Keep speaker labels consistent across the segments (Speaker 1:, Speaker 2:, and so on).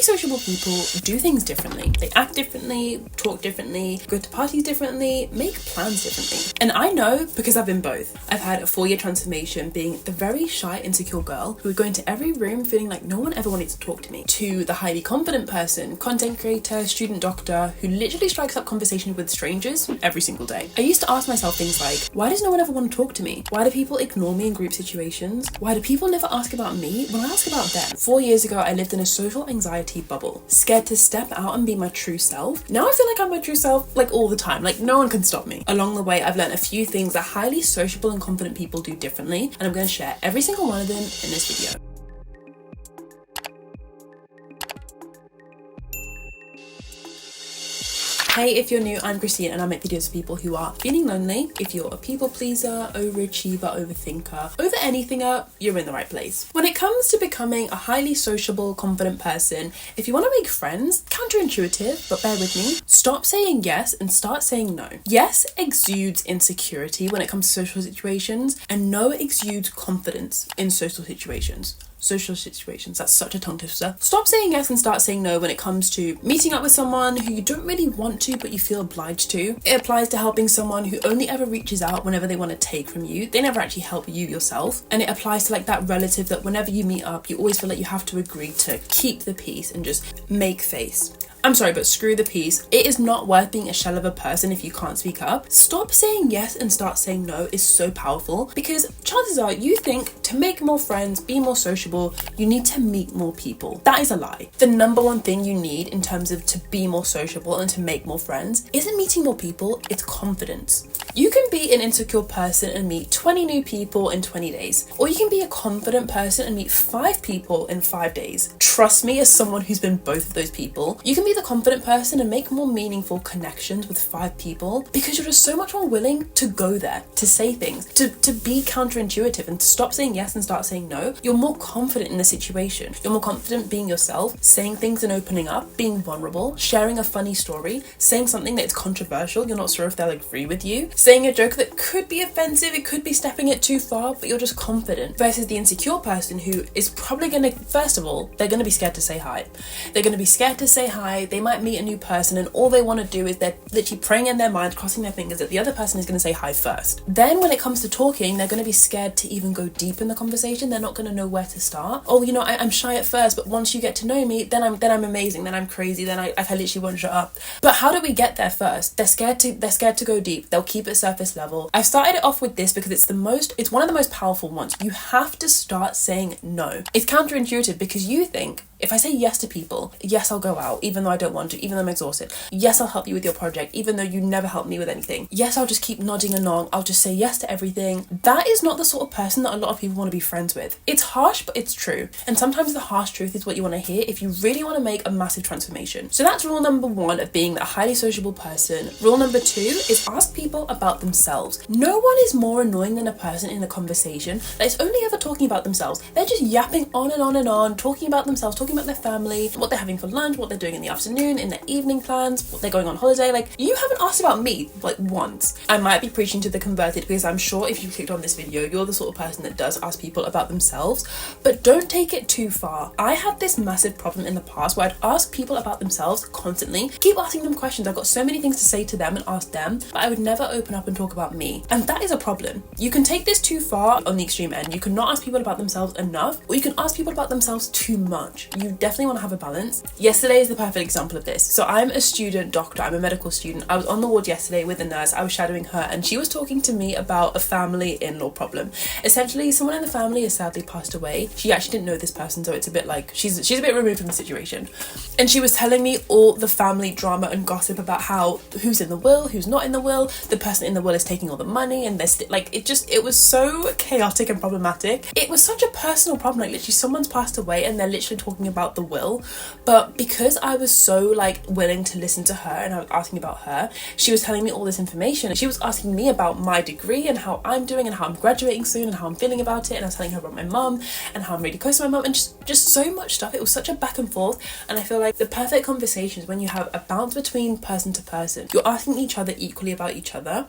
Speaker 1: sociable people do things differently. They act differently, talk differently, go to parties differently, make plans differently. And I know because I've been both. I've had a 4-year transformation being the very shy, insecure girl who would go into every room feeling like no one ever wanted to talk to me, to the highly confident person, content creator, student doctor, who literally strikes up conversation with strangers every single day. I used to ask myself things like, why does no one ever want to talk to me? Why do people ignore me in group situations? Why do people never ask about me when I ask about them? 4 years ago, I lived in a social anxiety bubble, scared to step out and be my true self. Now I feel like I'm my true self like all the time, like no one can stop me. Along the way, I've learned a few things that highly sociable and confident people do differently, and I'm going to share every single one of them in this video. Hey, if you're new, I'm Christina and I make videos for people who are feeling lonely. If you're a people pleaser, overachiever, overthinker, over anythinger, you're in the right place. When it comes to becoming a highly sociable, confident person, if you want to make friends, counterintuitive, but bear with me, stop saying yes and start saying no. Yes exudes insecurity when it comes to social situations, and no exudes confidence in social situations. That's such a tongue twister. Stop saying yes and start saying no when it comes to meeting up with someone who you don't really want to but you feel obliged to. It applies to helping someone who only ever reaches out whenever they want to take from you. They never actually help you yourself. And it applies to like that relative that whenever you meet up, you always feel like you have to agree to keep the peace and just make face. I'm sorry, but screw the peace. It is not worth being a shell of a person if you can't speak up. Stop saying yes and start saying no is so powerful, because chances are you think to make more friends, be more sociable, you need to meet more people. That is a lie. The number one thing you need in terms of to be more sociable and to make more friends isn't meeting more people, it's confidence. You can be an insecure person and meet 20 new people in 20 days. Or you can be a confident person and meet 5 people in 5 days. Trust me, as someone who's been both of those people, you can be the confident person and make more meaningful connections with 5 people because you're just so much more willing to go there, to say things, to be counterintuitive and to stop saying yes and start saying no. You're more confident in the situation. You're more confident being yourself, saying things and opening up, being vulnerable, sharing a funny story, saying something that's controversial, you're not sure if they'll agree with you, saying a joke that could be offensive, it could be stepping it too far, but you're just confident, versus the insecure person who is probably gonna, first of all, they're gonna be scared to say hi. They're gonna be scared to say hi. They might meet a new person and all they want to do is they're literally praying in their mind, crossing their fingers that the other person is going to say hi first. Then when it comes to talking, they're going to be scared to even go deep in the conversation. They're not going to know where to start. Oh, you know, I'm shy at first, but once you get to know me, then I'm amazing, then I'm crazy, then I literally won't shut up. But how do we get there first? They're scared to go deep. They'll keep it surface level. I've started it off with this because it's one of the most powerful ones. You have to start saying no. It's counterintuitive because you think, if I say yes to people, yes, I'll go out, even though I don't want to, even though I'm exhausted. Yes, I'll help you with your project, even though you never help me with anything. Yes, I'll just keep nodding along. I'll just say yes to everything. That is not the sort of person that a lot of people want to be friends with. It's harsh, but it's true. And sometimes the harsh truth is what you want to hear if you really want to make a massive transformation. So that's rule number 1 of being a highly sociable person. Rule number 2 is ask people about themselves. No one is more annoying than a person in a conversation that is only ever talking about themselves. They're just yapping on and on and on, talking about themselves, talking about their family, what they're having for lunch, what they're doing in the afternoon, in their evening plans, what they're going on holiday. Like, you haven't asked about me like once. I might be preaching to the converted because I'm sure if you clicked on this video, you're the sort of person that does ask people about themselves, but don't take it too far. I had this massive problem in the past where I'd ask people about themselves constantly, keep asking them questions. I've got so many things to say to them and ask them, but I would never open up and talk about me. And that is a problem. You can take this too far on the extreme end. You cannot ask people about themselves enough, or you can ask people about themselves too much. You definitely want to have a balance. Yesterday is the perfect example of this. So I'm a student doctor, I'm a medical student. I was on the ward yesterday with a nurse, I was shadowing her, and she was talking to me about a family in-law problem. Essentially, someone in the family has sadly passed away. She actually didn't know this person, so it's a bit like, she's a bit removed from the situation. And she was telling me all the family drama and gossip about how, who's in the will, who's not in the will, the person in the will is taking all the money, and there's it was so chaotic and problematic. It was such a personal problem, like literally someone's passed away and they're literally talking about the will. But because I was so willing to listen to her and I was asking about her, she was telling me all this information. She was asking me about my degree and how I'm doing and how I'm graduating soon and how I'm feeling about it, and I was telling her about my mum and how I'm really close to my mum, and just so much stuff. It was such a back and forth, and I feel like the perfect conversation is when you have a bounce between person to person. You're asking each other equally about each other,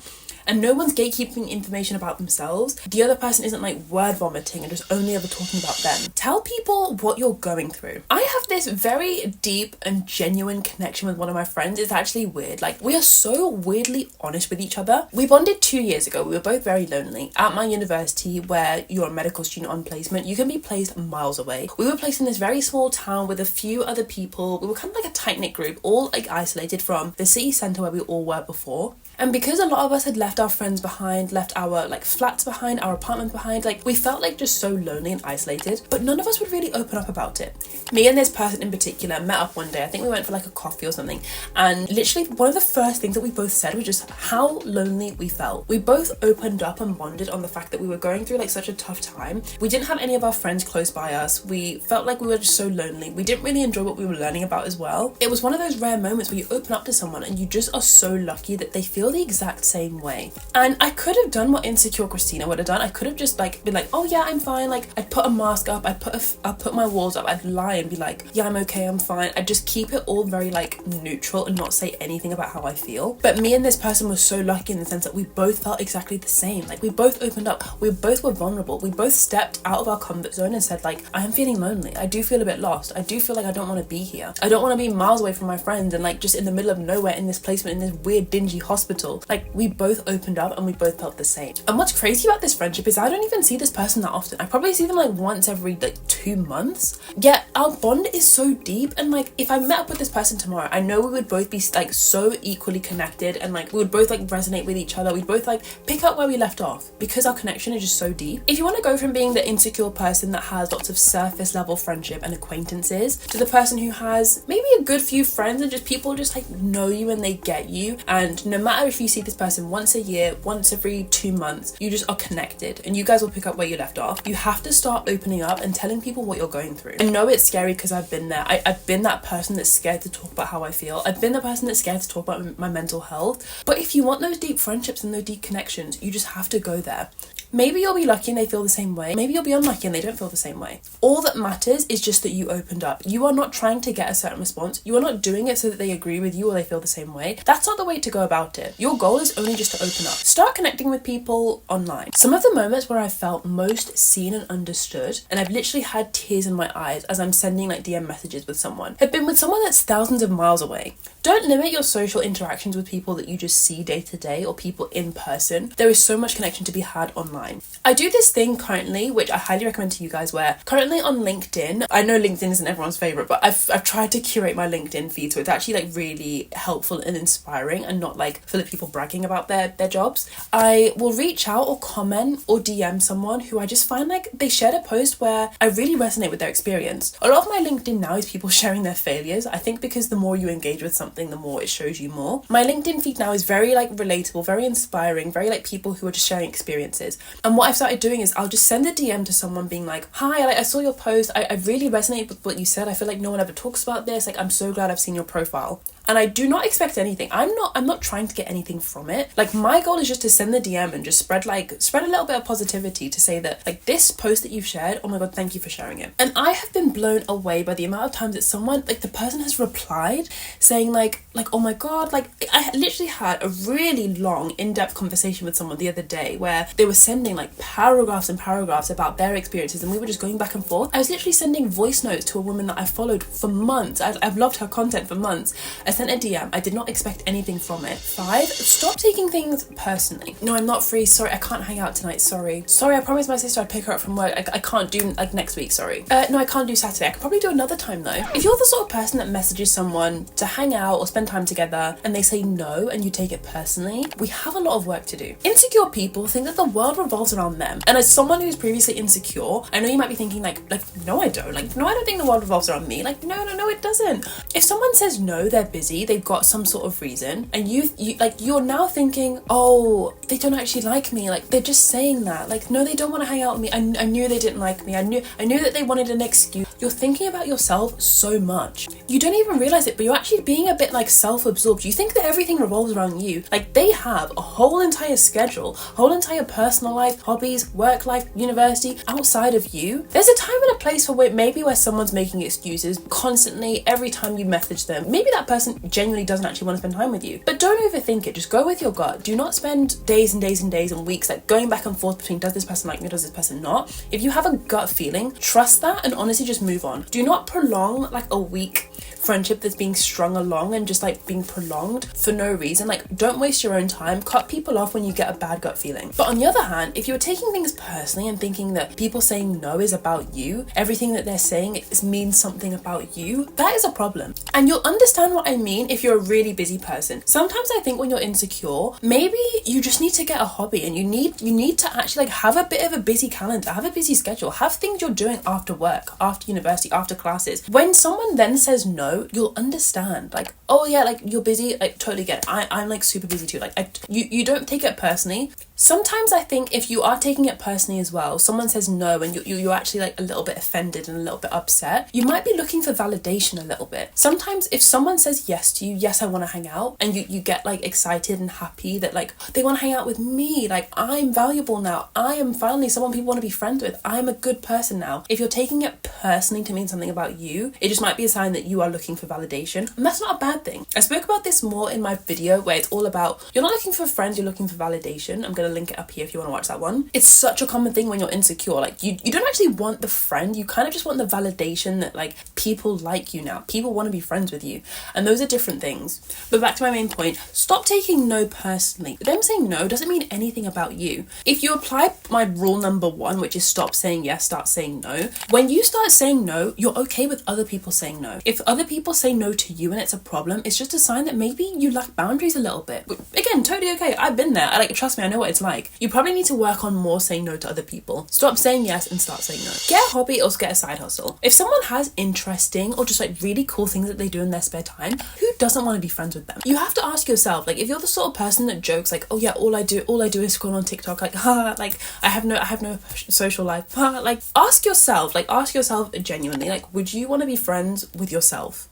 Speaker 1: and no one's gatekeeping information about themselves. The other person isn't like word vomiting and just only ever talking about them. Tell people what you're going through. I have this very deep and genuine connection with one of my friends. It's actually weird. Like, we are so weirdly honest with each other. We bonded 2 years ago. We were both very lonely. At my university, where you're a medical student on placement, you can be placed miles away. We were placed in this very small town with a few other people. We were kind of like a tight-knit group, all like isolated from the city centre where we all were before. And because a lot of us had left our friends behind, left our like flats behind, our apartments behind, like we felt like just so lonely and isolated, but none of us would really open up about it. Me and this person in particular met up one day. I think we went for like a coffee or something, and literally one of the first things that we both said was just how lonely we felt. We both opened up and bonded on the fact that we were going through like such a tough time. We didn't have any of our friends close by us. We felt like we were just so lonely. We didn't really enjoy what we were learning about as well. It was one of those rare moments where you open up to someone and you just are so lucky that they feel the exact same way. And I could have done what insecure Christina would have done. I could have just like been like, oh yeah, I'm fine. Like, I'd put a mask up, I'd put my walls up, I'd lie and be like, yeah, I'm okay, I'm fine. I'd just keep it all very like neutral and not say anything about how I feel. But me and this person was so lucky in the sense that we both felt exactly the same. Like, we both opened up, we both were vulnerable, we both stepped out of our comfort zone and said like, I am feeling lonely, I do feel a bit lost, I do feel like I don't want to be here, I don't want to be miles away from my friends and like just in the middle of nowhere in this placement in this weird dingy hospital. Like, we both opened up and we both felt the same. And what's crazy about this friendship is I don't even see this person that often. I probably see them like once every like 2 months, yet our bond is so deep. And like, if I met up with this person tomorrow, I know we would both be like so equally connected, and like we would both like resonate with each other. We'd both like pick up where we left off because our connection is just so deep. If you want to go from being the insecure person that has lots of surface level friendship and acquaintances to the person who has maybe a good few friends and just people just like know you and they get you, and no matter if you see this person once a year, once every 2 months, you just are connected and you guys will pick up where you left off. You have to start opening up and telling people what you're going through. I know it's scary because I've been there. I've been that person that's scared to talk about how I feel. I've been the person that's scared to talk about my mental health. But if you want those deep friendships and those deep connections, you just have to go there. Maybe you'll be lucky and they feel the same way. Maybe you'll be unlucky and they don't feel the same way. All that matters is just that you opened up. You are not trying to get a certain response. You are not doing it so that they agree with you or they feel the same way. That's not the way to go about it. Your goal is only just to open up. Start connecting with people online. Some of the moments where I felt most seen and understood, and I've literally had tears in my eyes as I'm sending like DM messages with someone, have been with someone that's thousands of miles away. Don't limit your social interactions with people that you just see day to day or people in person. There is so much connection to be had online. I do this thing currently, which I highly recommend to you guys, where currently on LinkedIn, I know LinkedIn isn't everyone's favorite, but I've tried to curate my LinkedIn feed so it's actually like really helpful and inspiring and not like full of people bragging about their jobs. I will reach out or comment or DM someone who I just find like they shared a post where I really resonate with their experience. A lot of my LinkedIn now is people sharing their failures. I think because the more you engage with something, the more it shows you more. My LinkedIn feed now is very like relatable, very inspiring, very like people who are just sharing experiences. And what I've started doing is I'll just send a DM to someone being like, hi, I saw your post, I really resonate with what you said, I feel like no one ever talks about this, like I'm so glad I've seen your profile. And I do not expect anything. I'm not trying to get anything from it. Like, my goal is just to send the DM and just spread a little bit of positivity to say that like this post that you've shared, oh my god, thank you for sharing it. And I have been blown away by the amount of times that someone, like the person has replied saying like oh my god, like I literally had a really long in-depth conversation with someone the other day where they were sending like paragraphs and paragraphs about their experiences and we were just going back and forth. I was literally sending voice notes to a woman that I followed for months. I've loved her content for months. I sent a DM. I did not expect anything from it. 5, stop taking things personally. No, I'm not free. Sorry, I can't hang out tonight. Sorry, I promised my sister I'd pick her up from work. I can't do like next week. Sorry. No, I can't do Saturday. I could probably do another time though. If you're the sort of person that messages someone to hang out or spend time together and they say no and you take it personally, we have a lot of work to do. Insecure people think that the world revolves around them. And as someone who's previously insecure, I know you might be thinking like no, I don't. Like, no, I don't think the world revolves around me. Like, no, it doesn't. If someone says no, they're busy, they've got some sort of reason, and you're now thinking, oh, they don't actually like me, like they're just saying that, like no, they don't want to hang out with me, I knew they didn't like me, I knew that they wanted an excuse. You're thinking about yourself so much, you don't even realize it, but you're actually being a bit like self-absorbed. You think that everything revolves around you. Like, they have a whole entire schedule, whole entire personal life, hobbies, work life, university outside of you. There's a time and a place for where someone's making excuses constantly every time you message them. Maybe that person person genuinely doesn't actually want to spend time with you. But don't overthink it. Just go with your gut. Do not spend days and days and days and weeks like going back and forth between does this person like me, does this person not. If you have a gut feeling, trust that and honestly just move on. Do not prolong like a week friendship that's being strung along and just like being prolonged for no reason. Like, don't waste your own time. Cut people off when you get a bad gut feeling. But on the other hand, if you're taking things personally and thinking that people saying no is about you, everything that they're saying means something about you, that is a problem. And you'll understand what I mean if you're a really busy person. Sometimes I think when you're insecure, maybe you just need to get a hobby and you need to actually like have a bit of a busy calendar, have a busy schedule, have things you're doing after work, after university, after classes. When someone then says no, you'll understand, like, oh yeah, like you're busy, like totally get it. I'm like super busy too. Like you don't take it personally. Sometimes I think if you are taking it personally as well, someone says no and you're actually like a little bit offended and a little bit upset, you might be looking for validation a little bit. Sometimes if someone says yes to you, yes, I want to hang out, and you get like excited and happy that like they want to hang out with me, like I'm valuable now, I am finally someone people want to be friends with, I'm a good person now. If you're taking it personally to mean something about you, it just might be a sign that you are looking for validation, and that's not a bad thing. I spoke about this more in my video where it's all about you're not looking for friends, you're looking for validation. I'm gonna link it up here if you want to watch that one. It's such a common thing when you're insecure. Like you don't actually want the friend, you kind of just want the validation that like people like you now, people want to be friends with you, and those are different things. But back to my main point, stop taking no personally. Them saying no doesn't mean anything about you. If you apply my rule number 1, which is stop saying yes, start saying no, when you start saying no, you're okay with other people saying no. If other people say no to you and it's a problem, it's just a sign that maybe you lack boundaries a little bit. Again, totally okay. I've been there. Trust me, I know what it's like. You probably need to work on more saying no to other people. Stop saying yes and start saying no. Get a hobby or get a side hustle. If someone has interesting or just like really cool things that they do in their spare time, who doesn't want to be friends with them? You have to ask yourself, like, if you're the sort of person that jokes like, oh yeah, all I do is scroll on TikTok, like, like I have no social life, like ask yourself genuinely, like, would you want to be friends with yourself?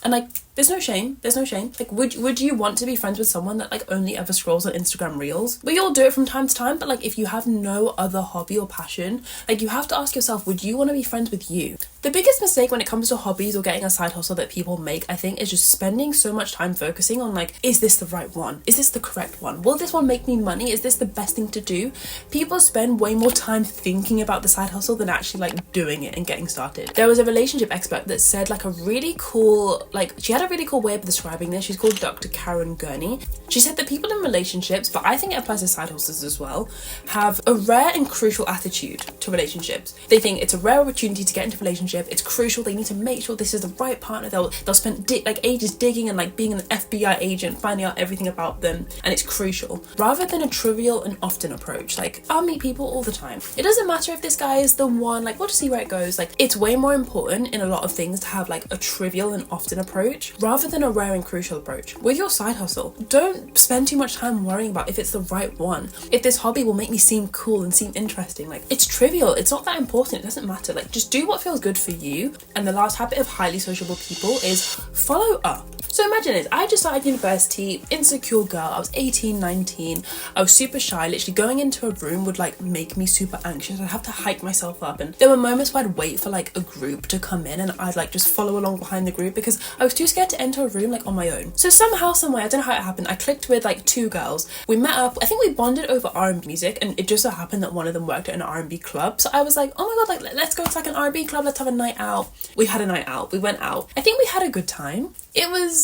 Speaker 1: And like, there's no shame. Like, would you want to be friends with someone that like only ever scrolls on Instagram reels? We all do it from time to time, but like if you have no other hobby or passion, like you have to ask yourself, would you want to be friends with you? The biggest mistake when it comes to hobbies or getting a side hustle that people make, I think, is just spending so much time focusing on like, is this the right one? Is this the correct one? Will this one make me money? Is this the best thing to do? People spend way more time thinking about the side hustle than actually like doing it and getting started. There was a relationship expert that said like a really cool, like she had a really cool way of describing this. She's called Dr. Karen Gurney. She said that people in relationships, but I think it applies to side hustles as well, have a rare and crucial attitude to relationships. They think it's a rare opportunity to get into a relationship. It's crucial. They need to make sure this is the right partner. They'll spend like ages digging and like being an FBI agent, finding out everything about them, and it's crucial. Rather than a trivial and often approach, like I'll meet people all the time. It doesn't matter if this guy is the one, like we'll just see where it goes. Like it's way more important in a lot of things to have like a trivial and often approach rather than a rare and crucial approach. With your side hustle, don't spend too much time worrying about if it's the right one, if this hobby will make me seem cool and seem interesting. Like it's trivial, it's not that important, it doesn't matter. Like just do what feels good for you. And the last habit of highly sociable people is follow up. So imagine this, I just started university, insecure girl, I was 18, 19, I was super shy, literally going into a room would like make me super anxious. I'd have to hype myself up, and there were moments where I'd wait for like a group to come in and I'd like just follow along behind the group because I was too scared to enter a room like on my own. So somehow, some way, I don't know how it happened, I clicked with like 2 girls, we met up, I think we bonded over R&B music, and it just so happened that one of them worked at an R&B club. So I was like, oh my god, like let's go to like an R&B club, let's have a night out. We had a night out, we went out, I think we had a good time. It was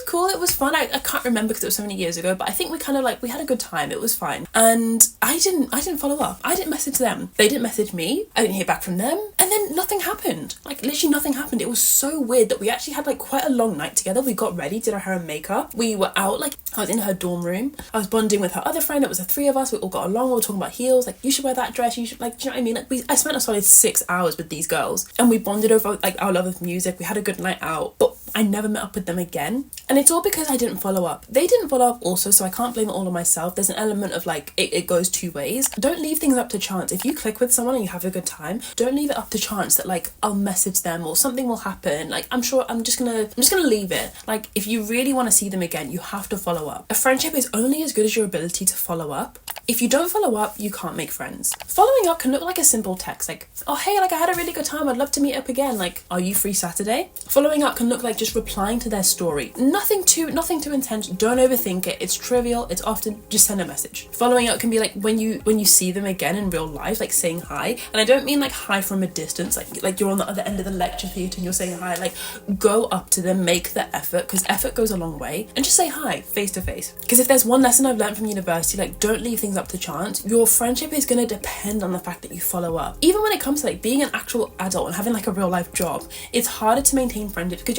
Speaker 1: cool, it was fun. I can't remember because it was so many years ago, but I think we kind of like, we had a good time, it was fine. And I didn't follow up. I didn't message them. They didn't message me. I didn't hear back from them. And then nothing happened. Like literally nothing happened. It was so weird that we actually had like quite a long night together. We got ready, did our hair and makeup. We were out, like I was in her dorm room. I was bonding with her other friend. It was the 3 of us. We all got along. We were talking about heels. Like, you should wear that dress. You should, like, do you know what I mean? Like I spent a solid 6 hours with these girls and we bonded over like our love of music. We had a good night out, but I never met up with them again. And it's all because I didn't follow up. They didn't follow up also, so I can't blame it all on myself. There's an element of like, it goes 2 ways. Don't leave things up to chance. If you click with someone and you have a good time, don't leave it up to chance that like, I'll message them or something will happen. Like, I'm just gonna leave it. Like, if you really want to see them again, you have to follow up. A friendship is only as good as your ability to follow up. If you don't follow up, you can't make friends. Following up can look like a simple text, like, oh hey, like I had a really good time, I'd love to meet up again, like, are you free Saturday? Following up can look like just replying to their story. Nothing too intense, don't overthink it, it's trivial, it's often, just send a message. Following up can be like when you see them again in real life, like saying hi, and I don't mean like hi from a distance, like you're on the other end of the lecture theatre and you're saying hi, like go up to them, make the effort, because effort goes a long way, and just say hi face to face. Because if there's one lesson I've learned from university, like don't leave things up to chance. Your friendship is going to depend on the fact that you follow up. Even when it comes to like being an actual adult and having like a real life job, it's harder to maintain friendships because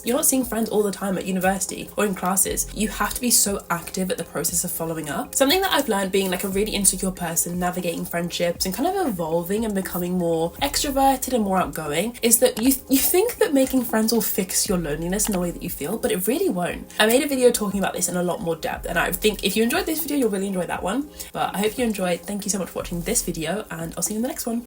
Speaker 1: you're not seeing friends all the time at university or in classes. You have to be so active at the process of following up. Something that I've learned being like a really insecure person, navigating friendships and kind of evolving and becoming more extroverted and more outgoing, is that you think that making friends will fix your loneliness in the way that you feel, but it really won't. I made a video talking about this in a lot more depth, and I think if you enjoyed this video, you'll really enjoy that one. But I hope you enjoyed. Thank you so much for watching this video, and I'll see you in the next one.